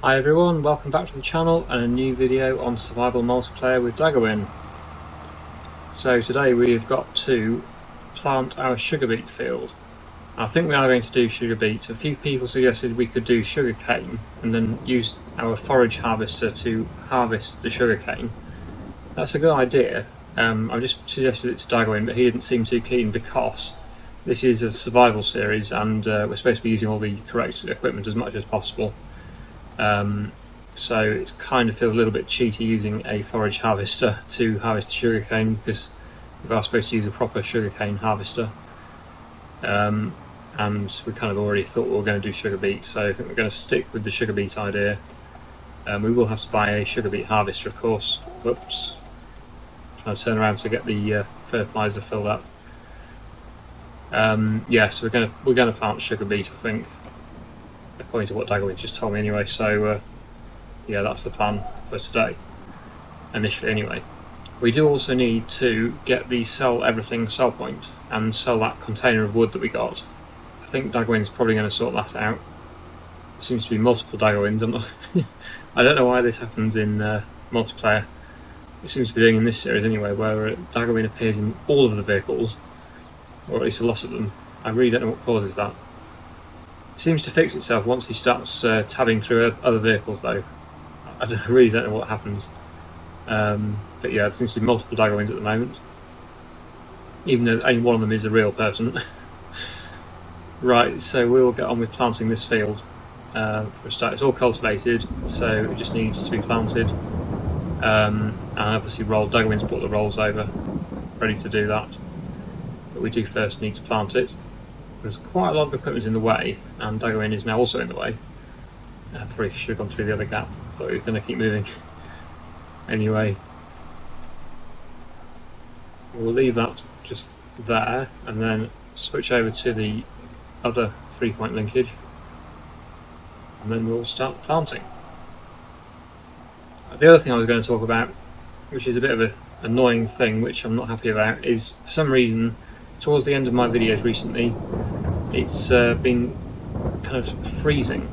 Hi everyone, welcome back to the channel and a new video on survival multiplayer with Daggerwin. So today we've got to plant our sugar beet field. I think we are going to do sugar beet. A few people suggested we could do sugar cane and then use our forage harvester to harvest the sugar cane. That's a good idea. I just suggested it to Daggerwin, but he didn't seem too keen because this is a survival series and we're supposed to be using all the correct equipment as much as possible. So it kind of feels a little bit cheaty using a forage harvester to harvest the sugarcane, because we are supposed to use a proper sugarcane harvester, and we kind of already thought we were going to do sugar beet, so I think we're going to stick with the sugar beet idea. We will have to buy a sugar beet harvester, of course. Whoops, trying to turn around to get the fertilizer filled up. Yeah, so we're going to plant sugar beet, I think, according to what Daggerwin just told me anyway. So yeah, that's the plan for today, initially anyway. We do also need to get the sell everything sell point and sell that container of wood that we got. I think Daggerwin's probably going to sort that out. There seems to be multiple Daggerwins. I'm not I don't know why this happens in multiplayer. It seems to be doing in this series anyway, where Daggerwin appears in all of the vehicles, or at least a lot of them. I really don't know what causes that. It seems to fix itself once he starts tabbing through other vehicles, though. I really don't know what happens. But yeah, there seems to be multiple Daggerwins at the moment, even though only one of them is a real person. Right, so we will get on with planting this field. For a start, it's all cultivated, so it just needs to be planted. And obviously Daggerwin's brought the rolls over, ready to do that. But we do first need to plant it. There's quite a lot of equipment in the way, and Daggerwin is now also in the way. I probably should have gone through the other gap, but we're going to keep moving. Anyway, we'll leave that just there, and then switch over to the other 3-point linkage, and then we'll start planting. The other thing I was going to talk about, which is a bit of an annoying thing, which I'm not happy about, is for some reason, towards the end of my videos recently, it's been kind of freezing.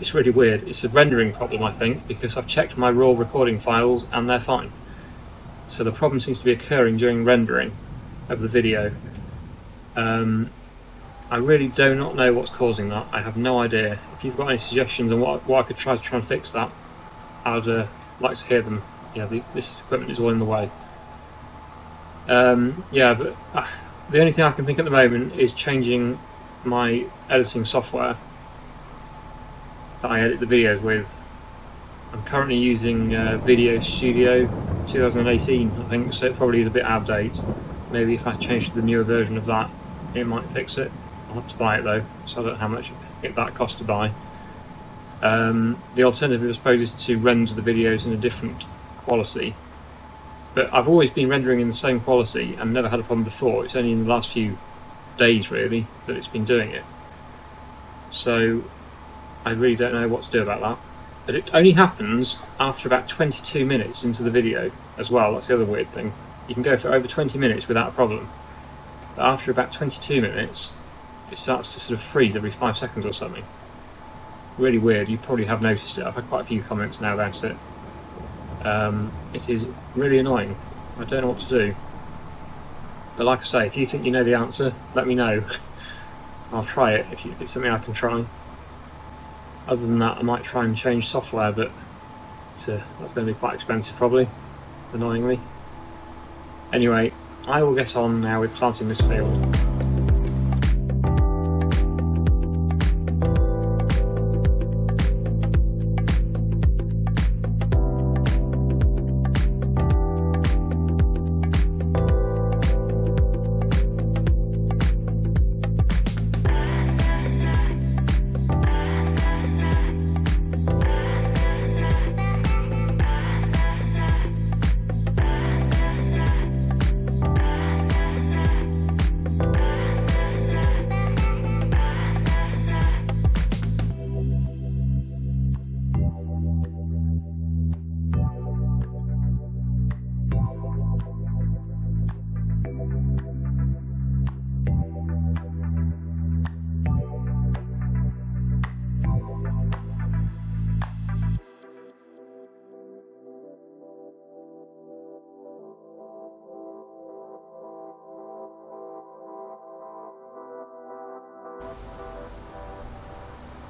It's really weird. It's a rendering problem, I think, because I've checked my raw recording files and they're fine. So the problem seems to be occurring during rendering of the video. I really do not know what's causing that. I have no idea. If you've got any suggestions on what I could try and fix that, I'd like to hear them. Yeah, this equipment is all in the way. Yeah, but the only thing I can think at the moment is changing my editing software that I edit the videos with. I'm currently using Video Studio 2018, I think, so it probably is a bit out of date. Maybe if I change to the newer version of that, it might fix it. I'll have to buy it though, so I don't know how much that costs to buy. The alternative, I suppose, is to render the videos in a different quality. But I've always been rendering in the same quality and never had a problem before. It's only in the last few days, really, that it's been doing it. So I really don't know what to do about that. But it only happens after about 22 minutes into the video as well. That's the other weird thing. You can go for over 20 minutes without a problem. But after about 22 minutes, it starts to sort of freeze every 5 seconds or something. Really weird. You probably have noticed it. I've had quite a few comments now about it. It is really annoying. I don't know what to do. But like I say, if you think you know the answer, let me know. I'll try it if it's something I can try. Other than that, I might try and change software, but that's going to be quite expensive probably, annoyingly. Anyway, I will get on now with planting this field.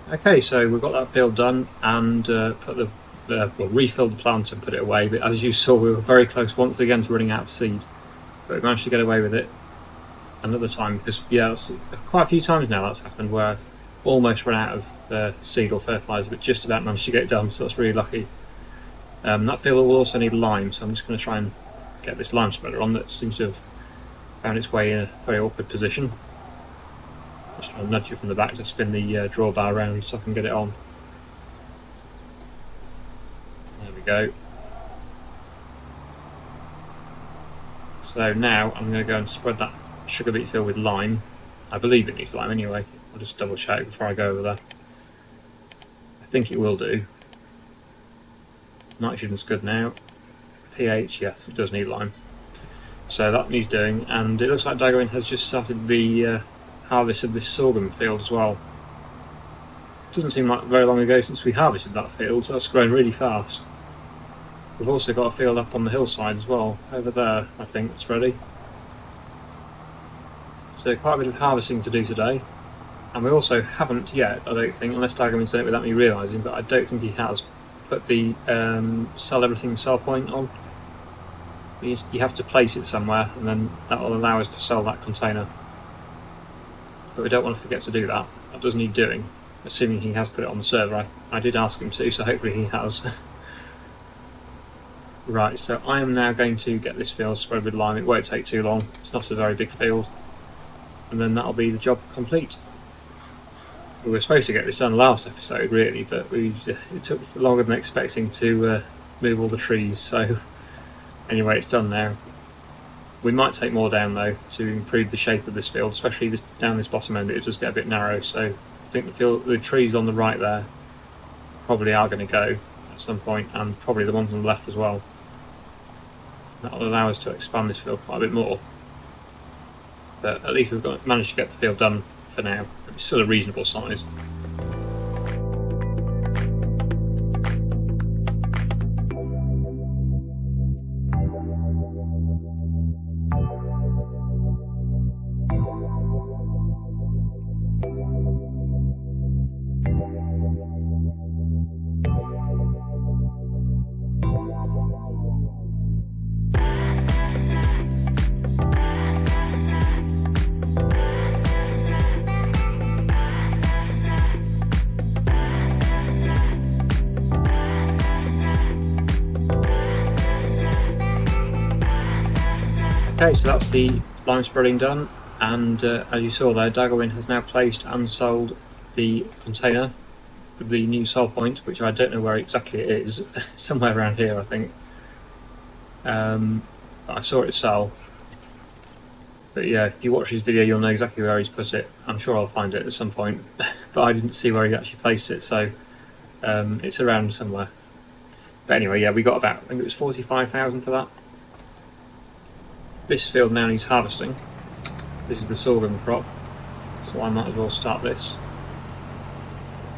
Okay, so we've got that field done and refilled the plant and put it away, but as you saw we were very close once again to running out of seed, but we managed to get away with it another time because it's quite a few times now that's happened where I've almost run out of seed or fertiliser but just about managed to get it done, so that's really lucky. That field will also need lime, so I'm just going to try and get this lime spreader on that seems to have found its way in a very awkward position. Just trying to nudge it from the back to spin the drawbar around so I can get it on. There we go. So now I'm going to go and spread that sugar beet field with lime. I believe it needs lime anyway. I'll just double check before I go over there. I think it will do. Nitrogen's good now. pH, yes, it does need lime. So that needs doing, and it looks like Daggerwin has just started the harvest of this sorghum field as well. Doesn't seem like very long ago since we harvested that field, so that's grown really fast. We've also got a field up on the hillside as well, over there I think it's ready. So quite a bit of harvesting to do today, and we also haven't yet, I don't think, unless Daggerwin's done it without me realising, but I don't think he has put the sell everything sell point on. You have to place it somewhere and then that will allow us to sell that container. But we don't want to forget to do that. That does need doing, assuming he has put it on the server. I did ask him to, so hopefully he has. Right, so I am now going to get this field spread with lime. It won't take too long, it's not a very big field. And then that'll be the job complete. We were supposed to get this done last episode really, but it took longer than expecting to move all the trees, so anyway it's done now. We might take more down though to improve the shape of this field, especially down this bottom end. It does get a bit narrow, so I think the trees on the right there probably are going to go at some point, and probably the ones on the left as well. That will allow us to expand this field quite a bit more, but at least we've managed to get the field done for now. It's still a reasonable size. Okay, so that's the lime spreading done, and as you saw there, Daggerwin has now placed and sold the container with the new sell point, which I don't know where exactly it is, somewhere around here I think. I saw it sell, but yeah, if you watch his video you'll know exactly where he's put it. I'm sure I'll find it at some point, but I didn't see where he actually placed it, so it's around somewhere. But anyway, yeah, we got about, I think it was 45,000 for that. This field now needs harvesting. This is the sorghum crop, so I might as well start this.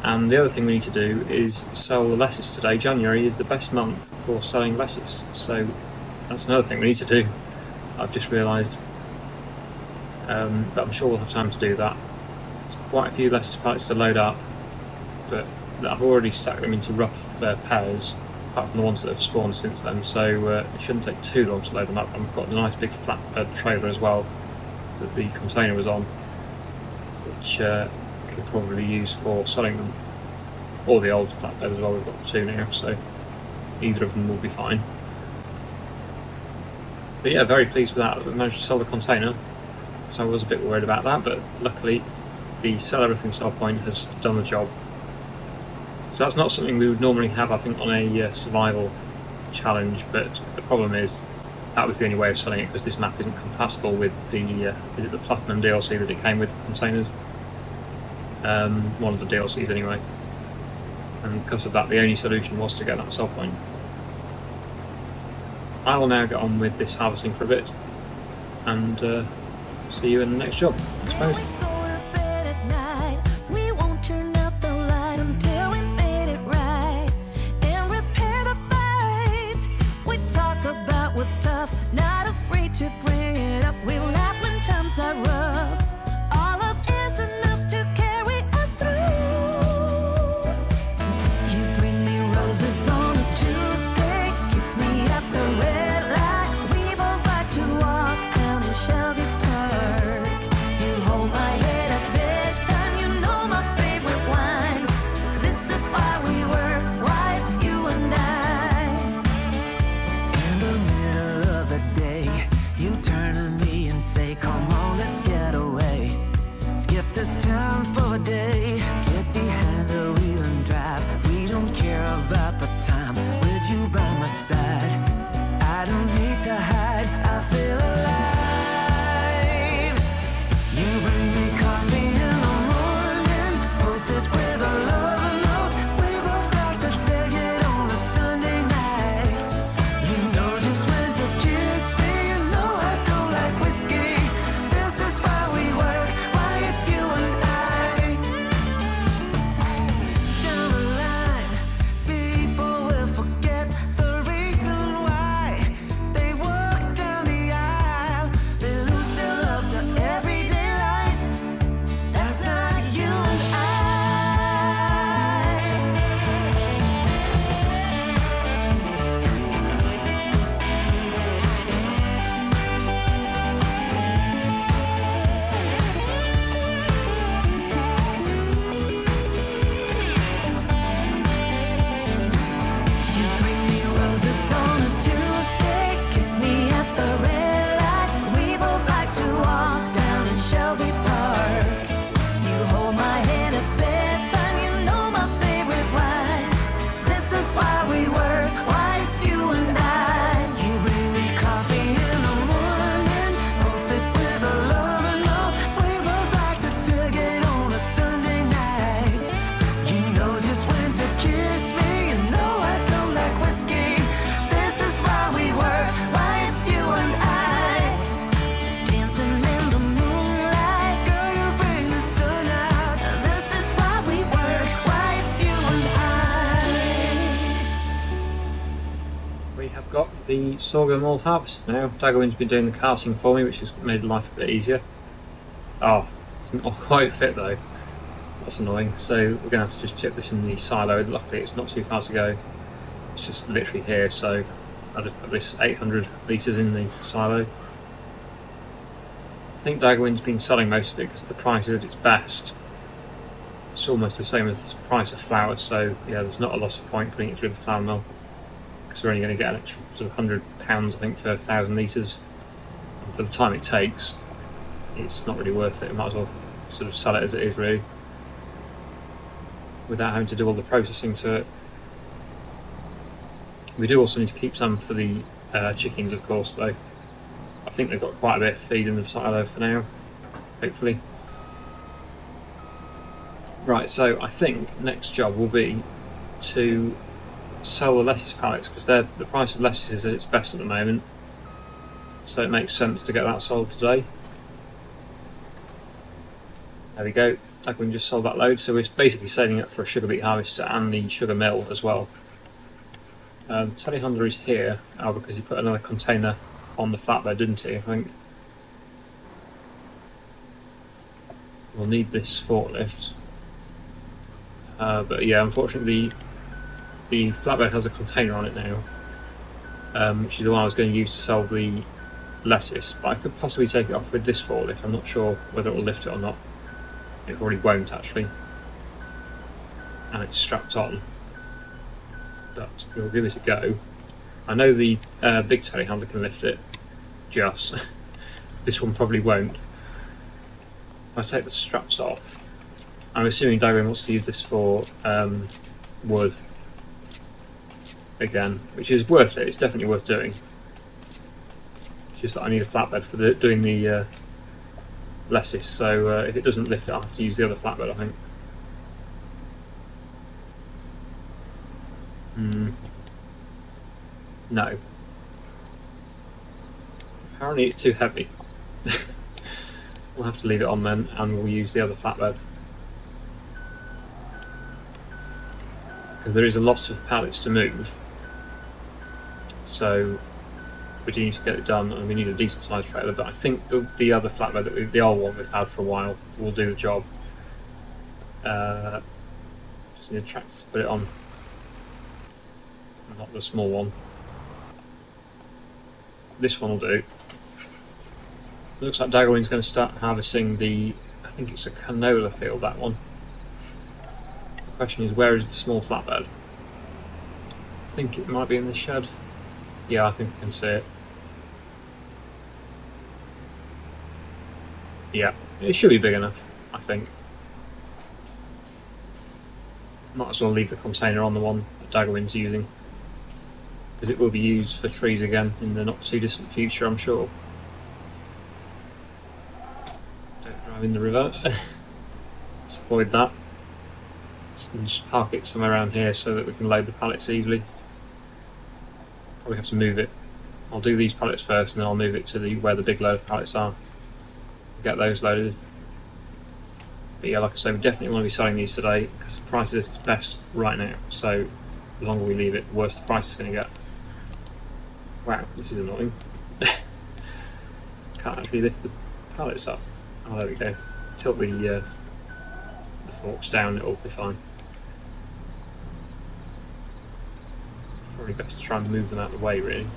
And the other thing we need to do is sell the lettuce today. January is the best month for selling lettuce, so that's another thing we need to do. I've just realised, but I'm sure we'll have time to do that. It's quite a few lettuce pallets to load up, but I've already stacked them into rough pairs, apart from the ones that have spawned since then, so it shouldn't take too long to load them up. I've got a nice big flatbed trailer as well that the container was on, which I could probably use for selling them, or the old flatbed as well. We've got two now, so either of them will be fine. But yeah, very pleased with that. We managed to sell the container, so I was a bit worried about that, but luckily the sell everything sell point has done the job. So that's not something we would normally have, I think, on a survival challenge, but the problem is that was the only way of selling it, because this map isn't compatible with the, is it the Platinum DLC that it came with the containers? One of the DLCs anyway. And because of that, the only solution was to get that sell point. I will now get on with this harvesting for a bit, and see you in the next job, I suppose. All of is enough to carry us through. the sorghum all harvested now. Daggerwin's been doing the carting for me, which has made life a bit easier. Oh, it's not quite fit though. That's annoying. So we're going to have to just tip this in the silo. Luckily it's not too far to go. It's just literally here, so I'll just put this 800 litres in the silo. I think Daggerwin's been selling most of it because the price is at its best. It's almost the same as the price of flour, so yeah, there's not a lot of point putting it through the flour mill because we're only going to get an extra sort of £100, I think, for 1,000 litres. And for the time it takes, it's not really worth it. I might as well sort of sell it as it is, really, without having to do all the processing to it. We do also need to keep some for the chickens, of course, though. I think they've got quite a bit of feed in the silo for now, hopefully. Right, so I think next job will be to sell the lettuce pallets, because the price of lettuce is at its best at the moment, so it makes sense to get that sold today. There we go, Daggerwin just sold that load, so we're basically saving up for a sugar beet harvester and the sugar mill as well. Telehandler is here, because he put another container on the flatbed, didn't he? I think we'll need this forklift. But yeah, unfortunately the flatbed has a container on it now, which is the one I was going to use to sell the lettuce, but I could possibly take it off with this forklift. I'm not sure whether it will lift it or not. It probably won't, actually, and it's strapped on, but we'll give it a go. I know the big telehandler can lift it, just this one probably won't. If I take the straps off, I'm assuming Daggerwin wants to use this for wood again, which is worth it. It's definitely worth doing. It's just that I need a flatbed for doing the lettuce, so if it doesn't lift it, I'll have to use the other flatbed, I think. No. Apparently it's too heavy. We'll have to leave it on then, and we'll use the other flatbed. Because there is a lot of pallets to move. So we do need to get it done, and we need a decent sized trailer, but I think the other flatbed, the old one we've had for a while, will do the job. Just need a tractor to put it on, not the small one. This one will do. It looks like Daggerwin's going to start harvesting the, I think it's a canola field, that one. The question is, where is the small flatbed? I think it might be in the shed. Yeah, I think I can see it. Yeah, it should be big enough, I think. Might as well leave the container on the one that Daggerwin's using, because it will be used for trees again in the not too distant future, I'm sure. Don't drive in the river. Let's avoid that. So we'll just park it somewhere around here so that we can load the pallets easily. Probably have to move it. I'll do these pallets first, and then I'll move it to where the big load of pallets are. Get those loaded. But yeah, like I say, we definitely want to be selling these today because the price is at its best right now. So the longer we leave it, the worse the price is going to get. Wow, this is annoying. Can't actually lift the pallets up. Oh, there we go. Tilt the forks down, it'll be fine. Probably best to try and move them out of the way, really.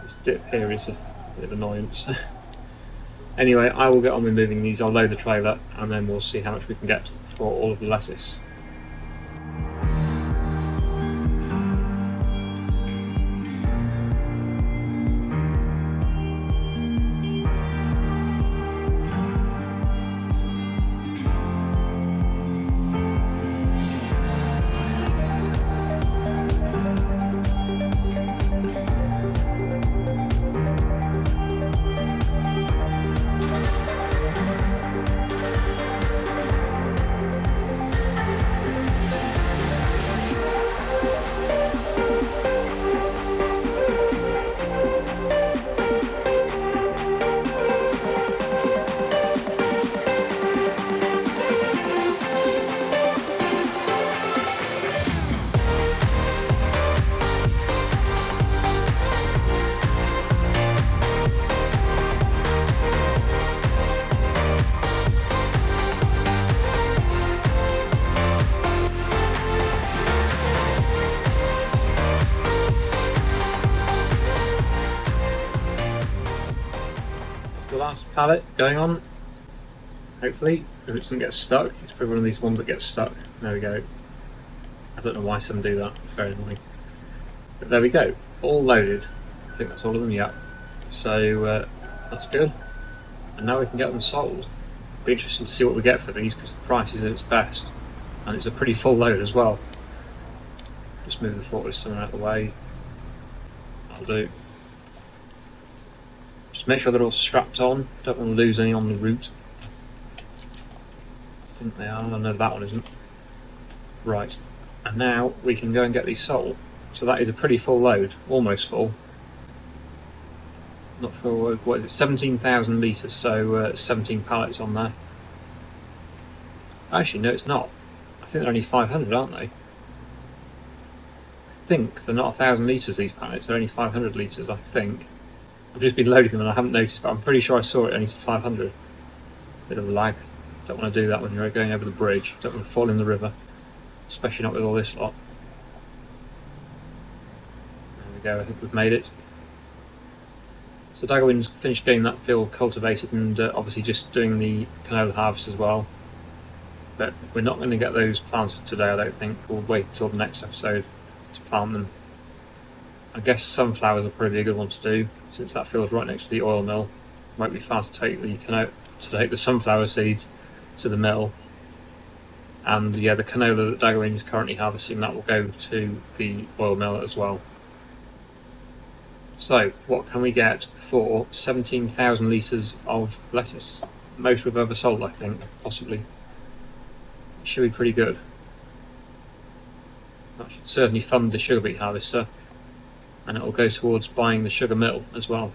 This dip here is a bit of annoyance. Anyway, I will get on with moving these. I'll load the trailer and then we'll see how much we can get for all of the lettuce. pallet going on. Hopefully, if it doesn't get stuck. It's probably one of these ones that gets stuck. There we go. I don't know why some do that. It's very annoying. But there we go. All loaded. I think that's all of them. Yeah. So that's good. And now we can get them sold. Be interesting to see what we get for these because the price is at its best, and it's a pretty full load as well. Just move the forklift somewhere out of the way. That'll do. Just make sure they're all strapped on. Don't want to lose any on the route. I think they are. Oh, no, that one isn't. Right. And now we can go and get these sold. So that is a pretty full load. Almost full. Not full. What is it? 17,000 litres. So 17 pallets on there. Actually, no, it's not. I think they're only 500, aren't they? I think they're not 1,000 litres, these pallets. They're only 500 litres, I think. I've just been loading them and I haven't noticed, but I'm pretty sure I saw it only to 500. Bit of a lag. Don't want to do that when you're going over the bridge. Don't want to fall in the river. Especially not with all this lot. There we go, I think we've made it. So Daggerwin's finished getting that field cultivated and obviously just doing the canola harvest as well. But we're not going to get those planted today, I don't think. We'll wait until the next episode to plant them. I guess sunflowers will probably be a good one to do, since that field's right next to the oil mill. Won't be far to take the sunflower seeds to the mill. And yeah, the canola that Daggerwin is currently harvesting, that will go to the oil mill as well. So, what can we get for 17,000 litres of lettuce? Most we've ever sold, I think, possibly. It should be pretty good. That should certainly fund the sugar beet harvester, and it will go towards buying the sugar mill as well.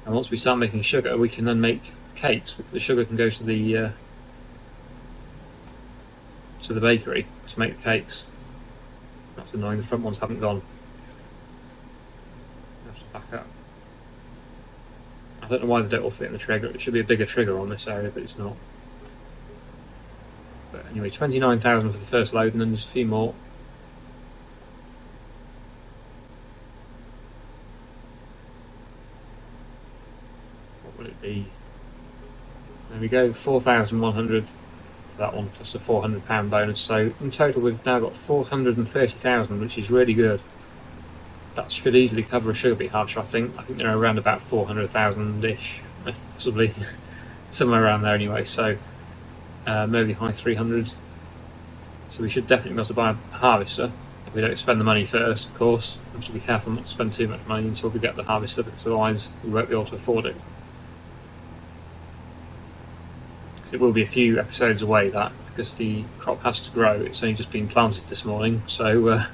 And once we start making sugar, we can then make cakes. The sugar can go to the bakery to make the cakes. That's annoying, the front ones haven't gone. I have to back up. I don't know why they don't all fit in the trigger. It should be a bigger trigger on this area, but it's not. But anyway, 29,000 for the first load, and then there's a few more. What will it be? There we go, 4,100 for that one, plus a £400 bonus. So in total we've now got 430,000, which is really good. That should easily cover a sugar beet harvester, I think. I think they're around about 400,000-ish, possibly. Somewhere around there anyway, so maybe high 300s. So we should definitely be able to buy a harvester. If we don't spend the money first, of course. We have to be careful not to spend too much money until we get the harvester, because otherwise we won't be able to afford it. It will be a few episodes away, that, because the crop has to grow. It's only just been planted this morning, so it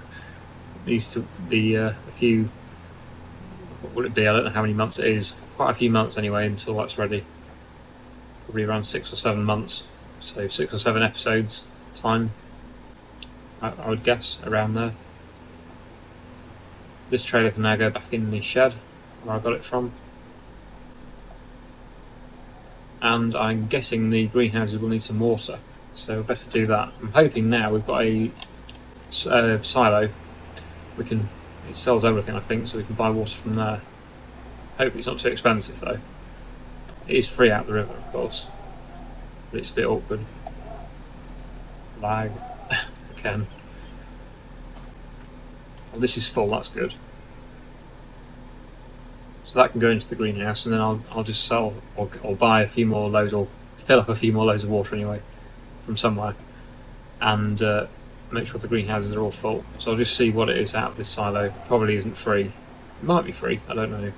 needs to be a few, what will it be, I don't know how many months it is, quite a few months anyway until that's ready. Probably around 6 or 7 months, so 6 or 7 episodes time, I would guess, around there. This trailer can now go back in the shed where I got it from. And I'm guessing the greenhouses will need some water, so we better do that. I'm hoping now we've got a silo. It sells everything, I think, so we can buy water from there. Hopefully it's not too expensive though. It is free out the river, of course, but it's a bit awkward. Lag again. Well, this is full, that's good. So that can go into the greenhouse, and then I'll just sell or buy a few more loads, or fill up a few more loads of water anyway from somewhere, and make sure the greenhouses are all full. So I'll just see what it is out of this silo. Probably isn't free. It might be free, I don't know.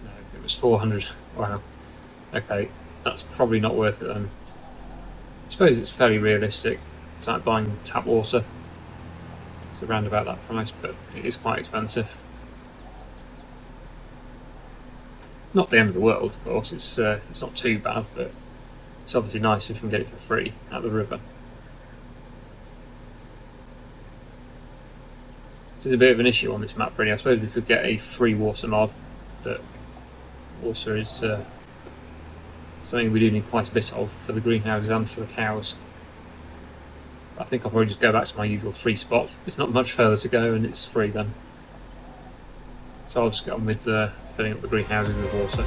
No, it was 400. Wow. Okay, that's probably not worth it then. I suppose it's fairly realistic. It's like buying tap water. Around about that price, but it is quite expensive. Not the end of the world, of course. It's not too bad, but it's obviously nice if you can get it for free out of the river. There's a bit of an issue on this map, really. I suppose we could get a free water mod, but water is something we do need quite a bit of for the greenhouses and for the cows. I think I'll probably just go back to my usual free spot. It's not much further to go and it's free then. So I'll just get on with filling up the greenhouses with water.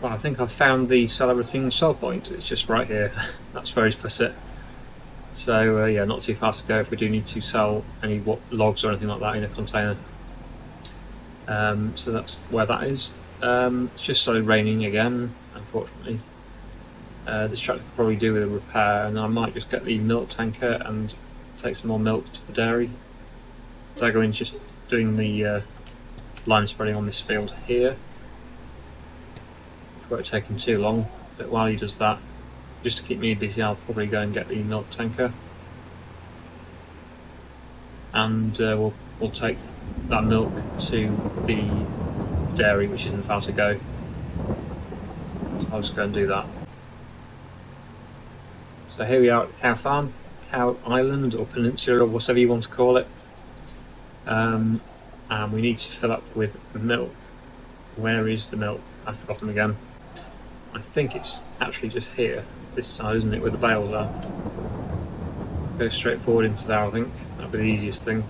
Well, I think I've found the sell everything sell point. It's just right here. That's where he's put it. So yeah, not too far to go if we do need to sell any logs or anything like that in a container. So that's where that is. It's just started raining again, unfortunately. This tractor could probably do with a repair, and I might just get the milk tanker and take some more milk to the dairy. Daggerwin's just doing the lime spreading on this field here. It won't take him too long, but while he does that, just to keep me busy, I'll probably go and get the milk tanker, and we'll take that milk to the dairy, which isn't far to go. So I'll just go and do that. So here we are at the cow farm, Cow Island or Peninsula or whatever you want to call it, and we need to fill up with milk. Where is the milk? I've forgotten again. I think it's actually just here, this side, isn't it, where the bales are. Go straight forward into there, I think. That'll be the easiest thing.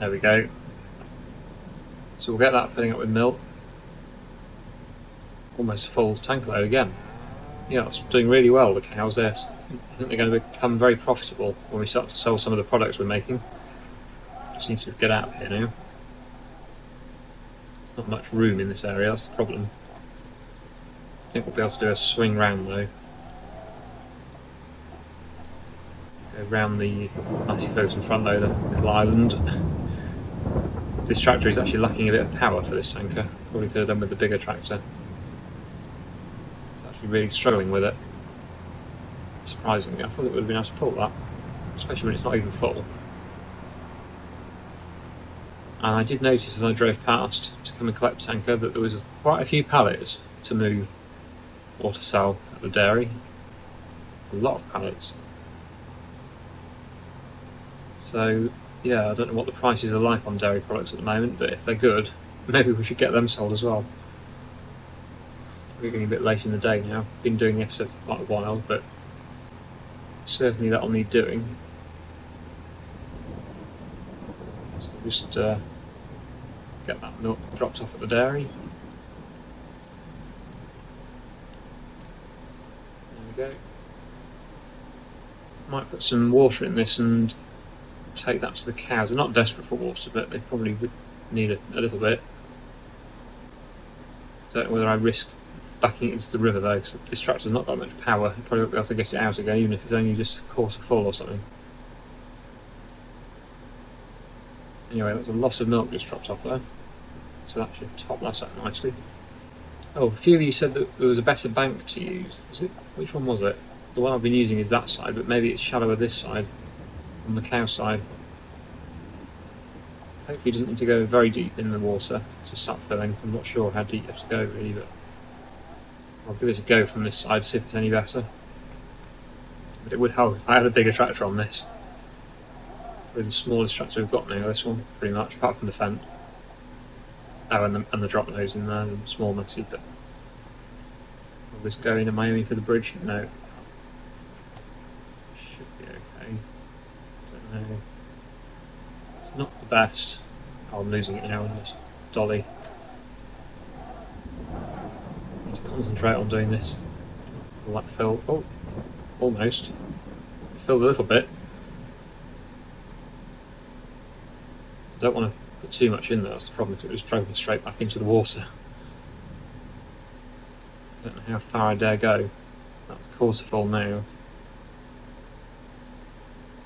There we go. So we'll get that filling up with milk. Almost full tank load again. Yeah, it's doing really well, the cows there. I think they're going to become very profitable when we start to sell some of the products we're making. Just need to get out of here now. There's not much room in this area, that's the problem. I think we'll be able to do a swing round though. Go round the Massey Ferguson front loader, little island. This tractor is actually lacking a bit of power for this tanker. Probably could have done with the bigger tractor. It's actually really struggling with it. Surprisingly, I thought it would have been able to pull that, especially when it's not even full. And I did notice as I drove past to come and collect the tanker that there was quite a few pallets to move or to sell at the dairy. A lot of pallets. So yeah, I don't know what the prices are like on dairy products at the moment, but if they're good, maybe we should get them sold as well. We're getting a bit late in the day now. Been doing the episode for quite a while, but certainly that'll need doing. So just get that milk dropped off at the dairy. There we go. Might put some water in this and take that to the cows. They're not desperate for water, but they probably would need a little bit. Don't know whether I risk backing it into the river though, because this tractor's not got much power. You probably won't be able to get it out again, even if it's only just a quarter full or something. Anyway, there's a lot of milk just dropped off there, so that should top that up nicely. Oh, a few of you said that there was a better bank to use. Is it? Which one was it? The one I've been using is that side, but maybe it's shallower this side, on the cow side. Hopefully it doesn't need to go very deep in the water to start filling. I'm not sure how deep you have to go really, but I'll give it a go from this side, see if it's any better. But it would help if I had a bigger tractor on this. Probably the smallest tractor we've got now, this one, pretty much, apart from the Fent. Oh, and the drop nose in there, and the small Massey, but will this go in? Am I aiming for the bridge? No. Should be okay. Don't know. It's not the best. Oh, I'm losing it now in this dolly. Need to concentrate on doing this. Will that fill? Oh, almost. It filled a little bit. I don't want to put too much in there, that's the problem, because it was driving straight back into the water. I don't know how far I dare go. That's quarter full now.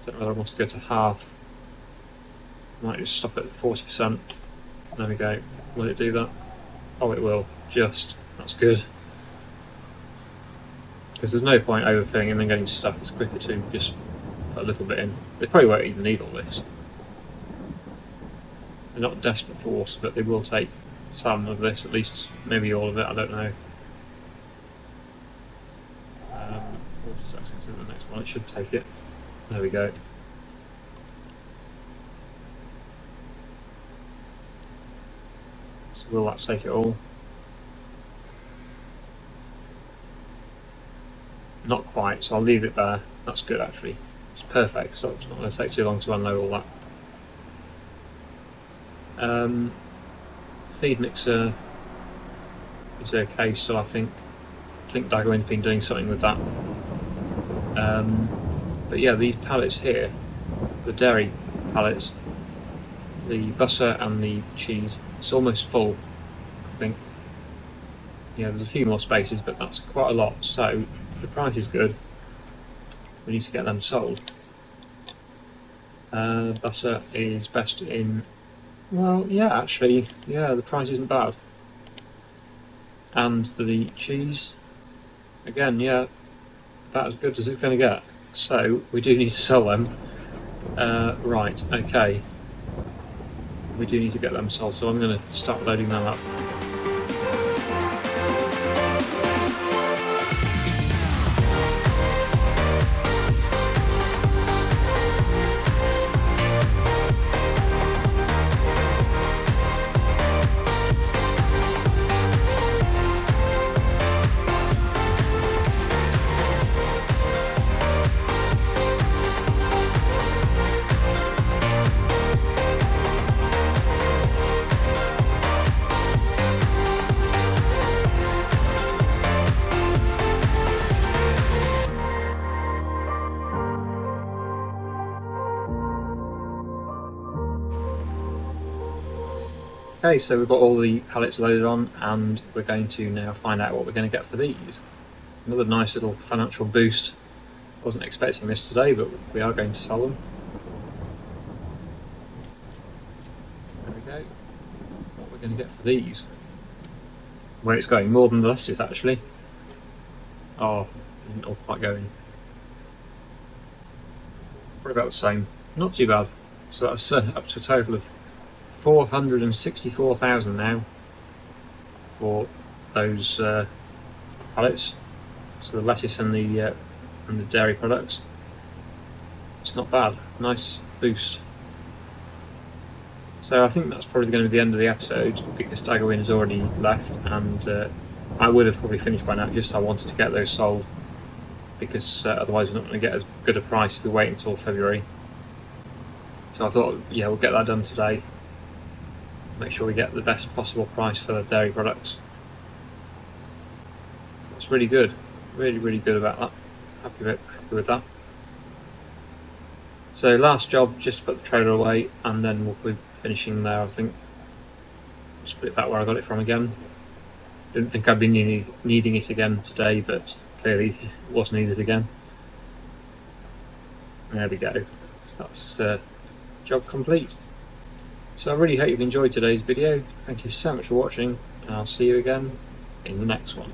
Don't know whether I want to go to half. Might just stop at 40%. There we go. Will it do that? Oh, it will. Just. That's good. Because there's no point overfilling and then getting stuck. It's quicker to just put a little bit in. They probably won't even need all this. They're not desperate for water, but they will take some of this, at least maybe all of it, I don't know. Water section to the next one, it should take it. There we go. So will that take it all? Not quite, so I'll leave it there. That's good actually. It's perfect, so it's not going to take too long to unload all that. Feed mixer is okay, so I think Daggerwin's been doing something with that. But yeah, these pallets here, the dairy pallets, the butter and the cheese, it's almost full, I think. Yeah, there's a few more spaces, but that's quite a lot, so if the price is good, we need to get them sold. Butter is best in, well, yeah, actually, yeah, the price isn't bad. And the cheese, again, yeah, about as good as it's going to get. So we do need to sell them. Right, okay. We do need to get them sold, so I'm going to start loading them up. Okay, so we've got all the pallets loaded on, and we're going to now find out what we're going to get for these. Another nice little financial boost. Wasn't expecting this today, but we are going to sell them. There we go. What we're going to get for these. Where it's going, more than the lettuce actually. Oh, isn't all quite going. Probably about the same. Not too bad. So that's up to a total of 464,000 now for those pallets. So the lettuce and the dairy products. It's not bad. Nice boost. So I think that's probably going to be the end of the episode, because Daggerwin has already left, and I would have probably finished by now, just I wanted to get those sold, because otherwise we're not going to get as good a price if we wait until February. So I thought, yeah, we'll get that done today. Make sure we get the best possible price for the dairy products. That's really good. Really good about that. Happy with that. So last job, just put the trailer away, and then we'll be finishing there, I think. Just put it back where I got it from again. Didn't think I'd be needing it again today, but clearly it was needed again. There we go. So that's job complete. So I really hope you've enjoyed today's video. Thank you so much for watching, and I'll see you again in the next one.